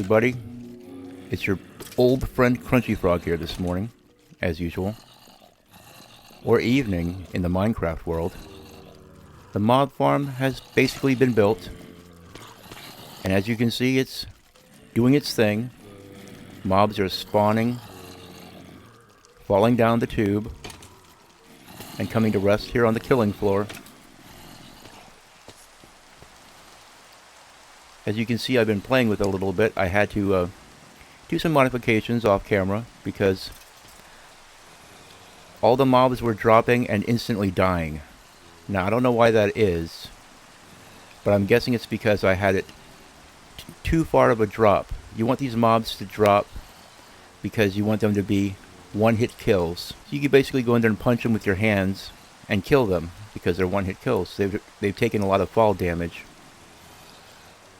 everybody. It's your old friend Crunchy Frog here this morning, as usual. Or evening in the Minecraft world. The mob farm has basically been built. And as you can see, it's doing its thing. Mobs are spawning, falling down the tube, and coming to rest here on the killing floor. As you can see, I've been playing with it a little bit. I had to do some modifications off camera because all the mobs were dropping and instantly dying. Now, I don't know why that is, but I'm guessing it's because I had it too far of a drop. You want these mobs to drop because you want them to be one-hit kills. So you can basically go in there and punch them with your hands and kill them because they're one-hit kills. They've taken a lot of fall damage.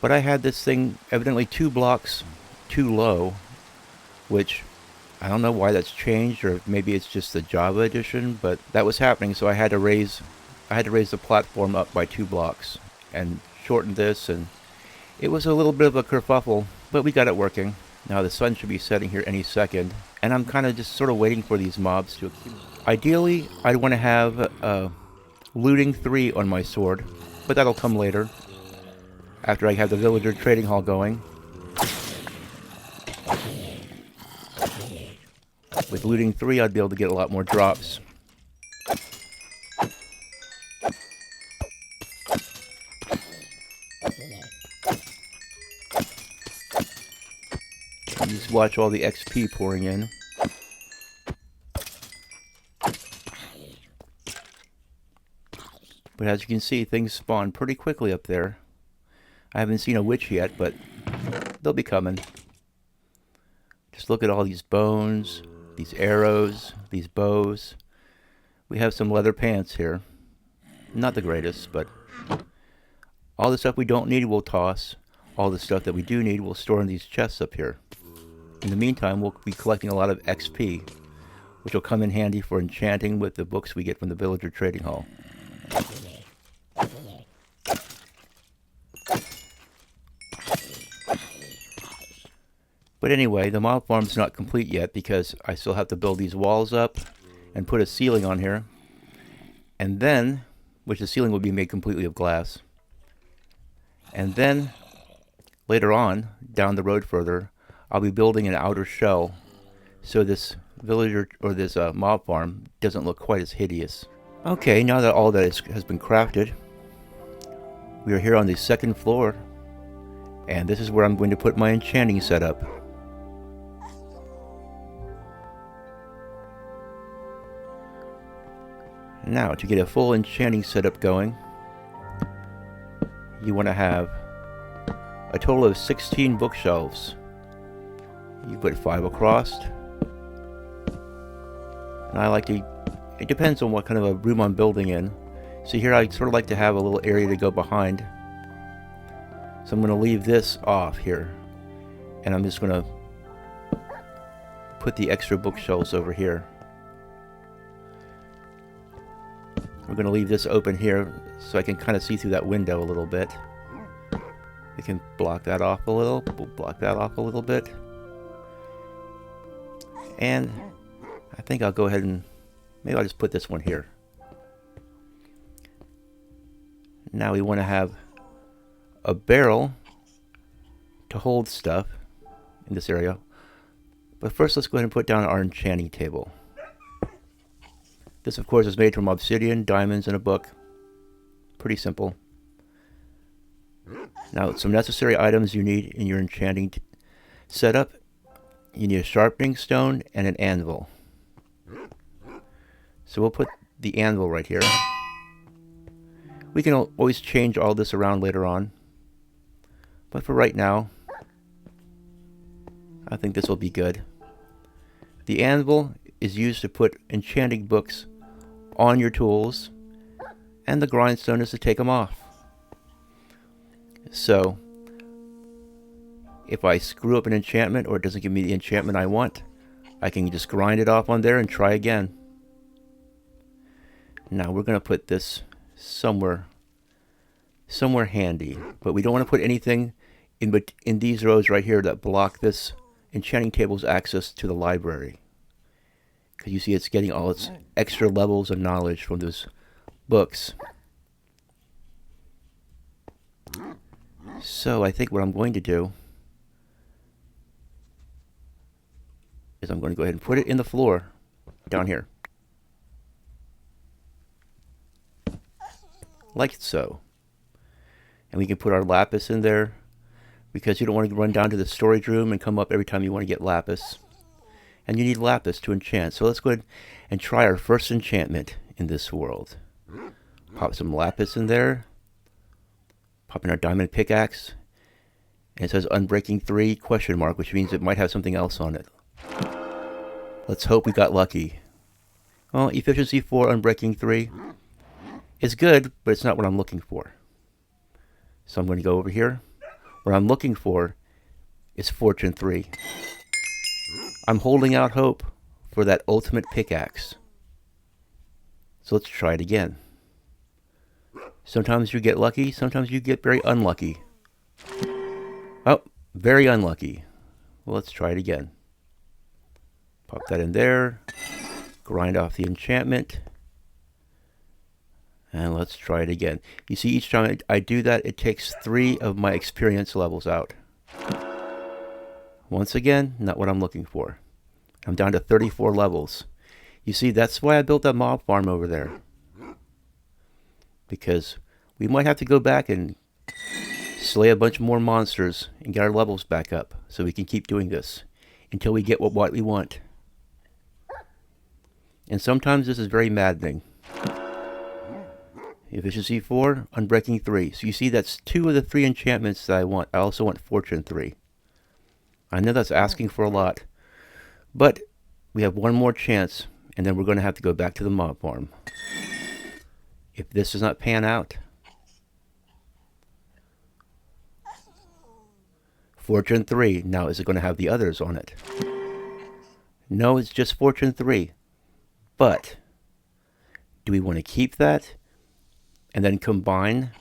But I had this thing evidently 2 blocks too low, which I don't know why that's changed, or maybe it's just the Java edition, but that was happening, so I had to raise the platform up by 2 blocks and shorten this, and it was a little bit of a kerfuffle, but we got it working. Now the sun should be setting here any second, and I'm kind of just sort of waiting for these mobs to accumulate. Ideally, I'd want to have looting 3 on my sword, but that'll come later, after I have the villager trading hall going. With looting 3, I'd be able to get a lot more drops. You just watch all the XP pouring in. But as you can see, things spawn pretty quickly up there. I haven't seen a witch yet, but they'll be coming. Just look at all these bones, these arrows, these bows. We have some leather pants here. Not the greatest, but all the stuff we don't need we'll toss. All the stuff that we do need we'll store in these chests up here. In the meantime, we'll be collecting a lot of XP, which will come in handy for enchanting with the books we get from the villager trading hall. But anyway, the mob farm's not complete yet because I still have to build these walls up and put a ceiling on here. And then, which the ceiling will be made completely of glass. And then, later on, down the road further, I'll be building an outer shell so this villager, or this mob farm, doesn't look quite as hideous. Okay, now that all that has been crafted, we are here on the 2nd floor, and this is where I'm going to put my enchanting setup. Now, to get a full enchanting setup going, you want to have a total of 16 bookshelves. You put 5 across, and I like to, it depends on what kind of a room I'm building in. So here I sort of like to have a little area to go behind. So I'm going to leave this off here, and I'm just going to put the extra bookshelves over here. We're going to leave this open here so I can kind of see through that window a little bit. We can block that off a little. We'll block that off a little bit. And I think I'll go ahead and maybe I'll just put this one here. Now we want to have a barrel to hold stuff in this area. But first let's go ahead and put down our enchanting table. This, of course, is made from obsidian, diamonds, and a book. Pretty simple. Now, some necessary items you need in your enchanting setup. You need a sharpening stone and an anvil. So we'll put the anvil right here. We can always change all this around later on. But for right now, I think this will be good. The anvil is used to put enchanting books on your tools, and the grindstone is to take them off. So if I screw up an enchantment or it doesn't give me the enchantment I want, I can just grind it off on there and try again. Now we're going to put this somewhere handy, but we don't want to put anything in these rows right here that block this enchanting table's access to the library. Because you see it's getting all its extra levels of knowledge from those books. So I think what I'm going to do is I'm going to go ahead and put it in the floor down here. Like so. And we can put our lapis in there because you don't want to run down to the storage room and come up every time you want to get lapis. And you need lapis to enchant. So let's go ahead and try our first enchantment in this world. Pop some lapis in there. Pop in our diamond pickaxe. And it says Unbreaking 3 question mark, which means it might have something else on it. Let's hope we got lucky. Well, efficiency 4, Unbreaking 3 is good, but it's not what I'm looking for. So I'm going to go over here. What I'm looking for is Fortune 3. I'm holding out hope for that ultimate pickaxe. So let's try it again. Sometimes you get lucky, sometimes you get very unlucky. Oh, very unlucky. Well, let's try it again. Pop that in there. Grind off the enchantment. And let's try it again. You see, each time I do that, it takes 3 of my experience levels out. Once again, not what I'm looking for. I'm down to 34 levels. You see, that's why I built that mob farm over there. Because we might have to go back and slay a bunch more monsters and get our levels back up so we can keep doing this until we get what we want. And sometimes this is very maddening. Efficiency 4, Unbreaking 3. So you see, that's 2 of the 3 enchantments that I want. I also want Fortune 3. I know that's asking for a lot, but we have one more chance, and then we're going to have to go back to the mob farm. If this does not pan out, Fortune 3. Now, is it going to have the others on it? No, it's just Fortune 3. But do we want to keep that and then combine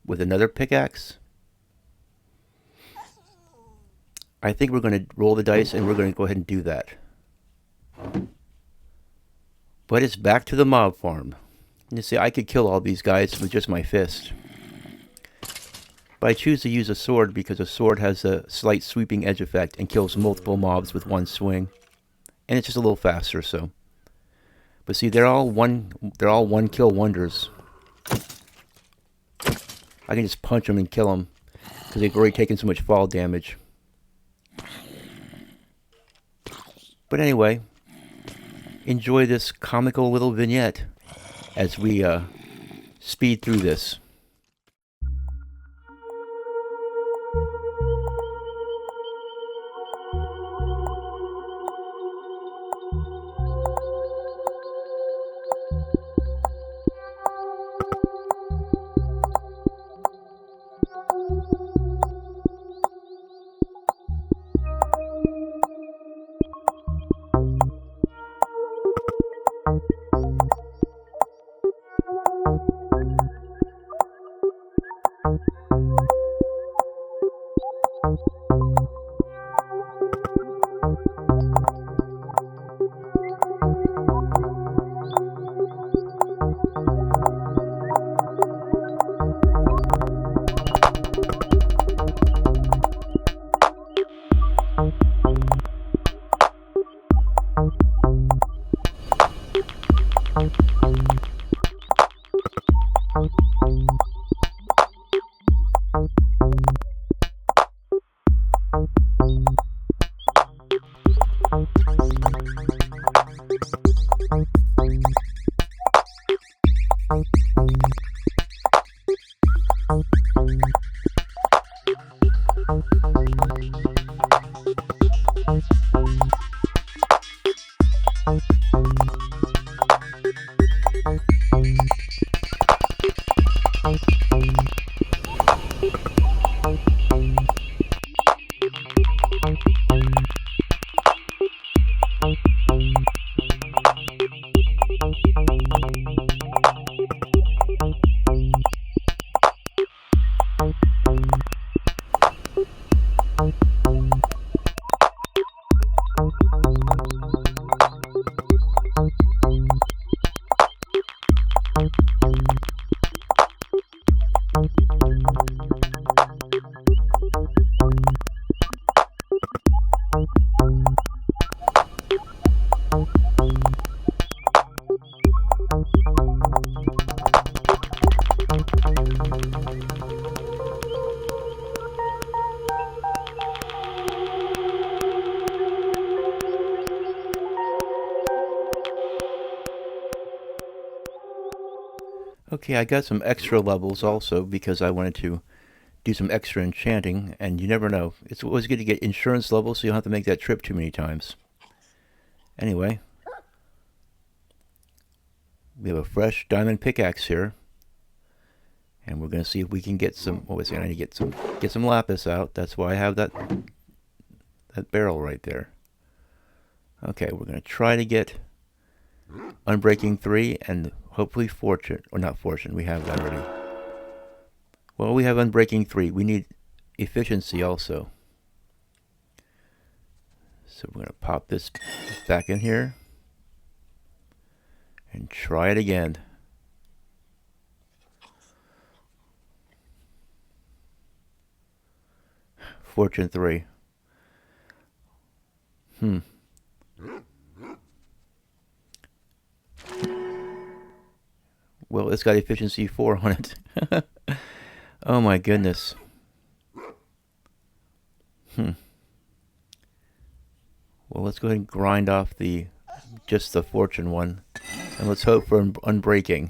with another pickaxe? I think we're going to roll the dice and we're going to go ahead and do that. But it's back to the mob farm. You see, I could kill all these guys with just my fist. But I choose to use a sword because a sword has a slight sweeping edge effect and kills multiple mobs with one swing. And it's just a little faster, so. But see, they're all one kill wonders. I can just punch them and kill them because they've already taken so much fall damage. But anyway, enjoy this comical little vignette as we speed through this. Okay, I got some extra levels also because I wanted to do some extra enchanting, and you never know. It's always good to get insurance level so you don't have to make that trip too many times. Anyway, we have a fresh diamond pickaxe here. And we're going to see if we can get some, what was it? I need to get some lapis out. That's why I have that barrel right there. Okay, we're going to try to get Unbreaking 3 and hopefully Fortune, or not Fortune, we have that already. Well, we have Unbreaking 3. We need Efficiency also. So we're going to pop this back in here and try it again. Fortune 3. Well, it's got Efficiency 4 on it. Oh my goodness. Well, let's go ahead and grind off just the Fortune one. And let's hope for Unbreaking.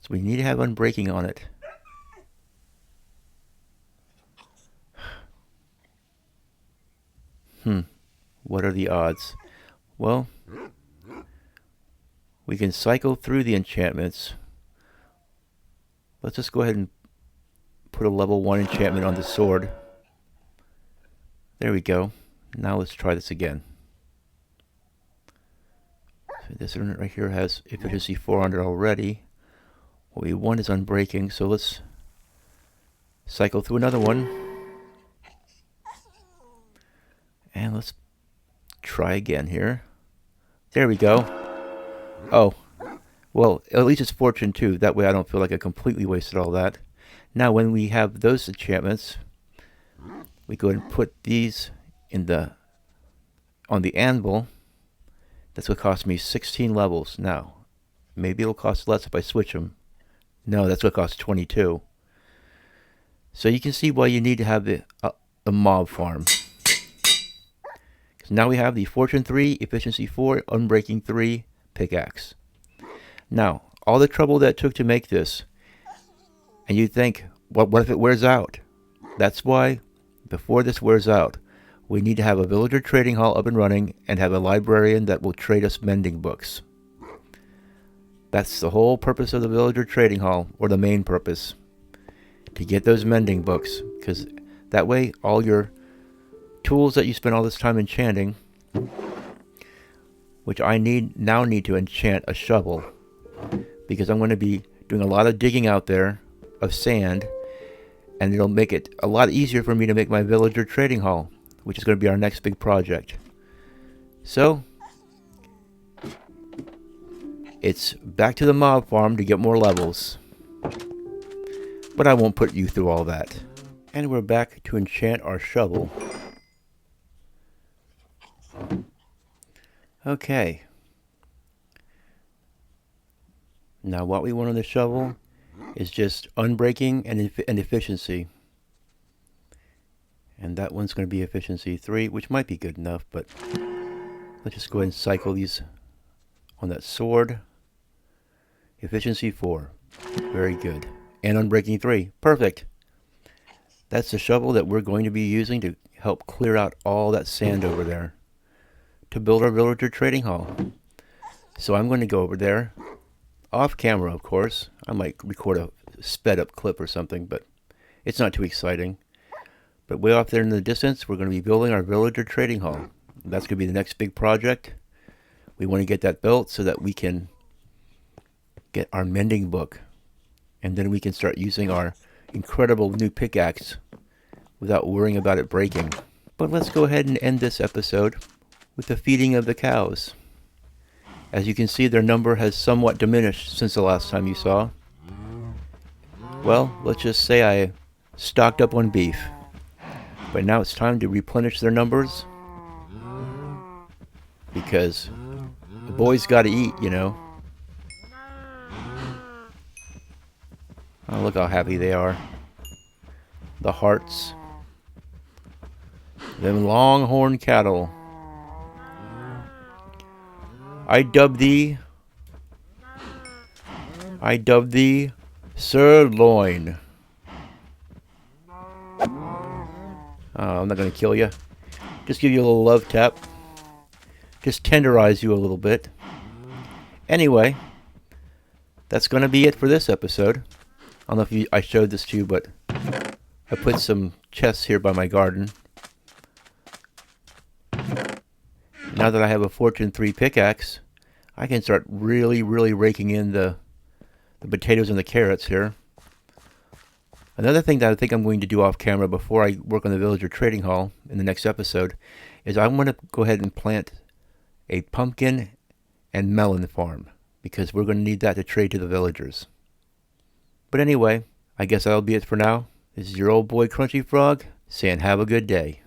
So we need to have Unbreaking on it. What are the odds? Well, we can cycle through the enchantments. Let's just go ahead and put a level 1 enchantment on the sword. There we go. Now let's try this again. So this one right here has Efficiency 400 already. What we want is Unbreaking, so let's cycle through another one. And let's try again here. There we go. Oh, well, at least it's Fortune 2. That way I don't feel like I completely wasted all that. Now when we have those enchantments, we go and put these on the anvil. That's what cost me 16 levels. Now, maybe it'll cost less if I switch them. No, that's what costs 22. So you can see why you need to have the mob farm. Now we have the Fortune 3, Efficiency 4, Unbreaking 3 pickaxe. Now, all the trouble that it took to make this, and you'd think, what if it wears out? That's why, before this wears out, we need to have a villager trading hall up and running and have a librarian that will trade us mending books. That's the whole purpose of the villager trading hall, or the main purpose, to get those mending books, because that way all your tools that you spend all this time enchanting, which I now need to enchant a shovel, because I'm going to be doing a lot of digging out there of sand, and it'll make it a lot easier for me to make my villager trading hall, which is going to be our next big project. So it's back to the mob farm to get more levels, but I won't put you through all that. And we're back to enchant our shovel. Okay. Now what we want on the shovel is just Unbreaking and Efficiency. And that one's going to be Efficiency 3, which might be good enough, but let's just go ahead and cycle these on that sword. Efficiency 4. Very good. And Unbreaking 3. Perfect. That's the shovel that we're going to be using to help clear out all that sand over there to build our villager trading hall. So I'm going to go over there, off camera of course. I might record a sped up clip or something, but it's not too exciting. But way off there in the distance, we're going to be building our villager trading hall. That's going to be the next big project. We want to get that built so that we can get our mending book. And then we can start using our incredible new pickaxe without worrying about it breaking. But let's go ahead and end this episode with the feeding of the cows. As you can see, their number has somewhat diminished since the last time you saw. Well, let's just say I stocked up on beef. But now it's time to replenish their numbers, because the boys gotta eat, you know. Oh, look how happy they are. The hearts. Them longhorn cattle. I dub thee sirloin. I'm not going to kill you. Just give you a little love tap. Just tenderize you a little bit. Anyway, that's going to be it for this episode. I don't know if I showed this to you, but I put some chests here by my garden. Now that I have a Fortune 3 pickaxe, I can start really raking in the potatoes and the carrots here. Another thing that I think I'm going to do off camera before I work on the villager trading hall in the next episode is I want to go ahead and plant a pumpkin and melon farm, because we're going to need that to trade to the villagers. But anyway, I guess that'll be it for now. This is your old boy Crunchy Frog saying have a good day.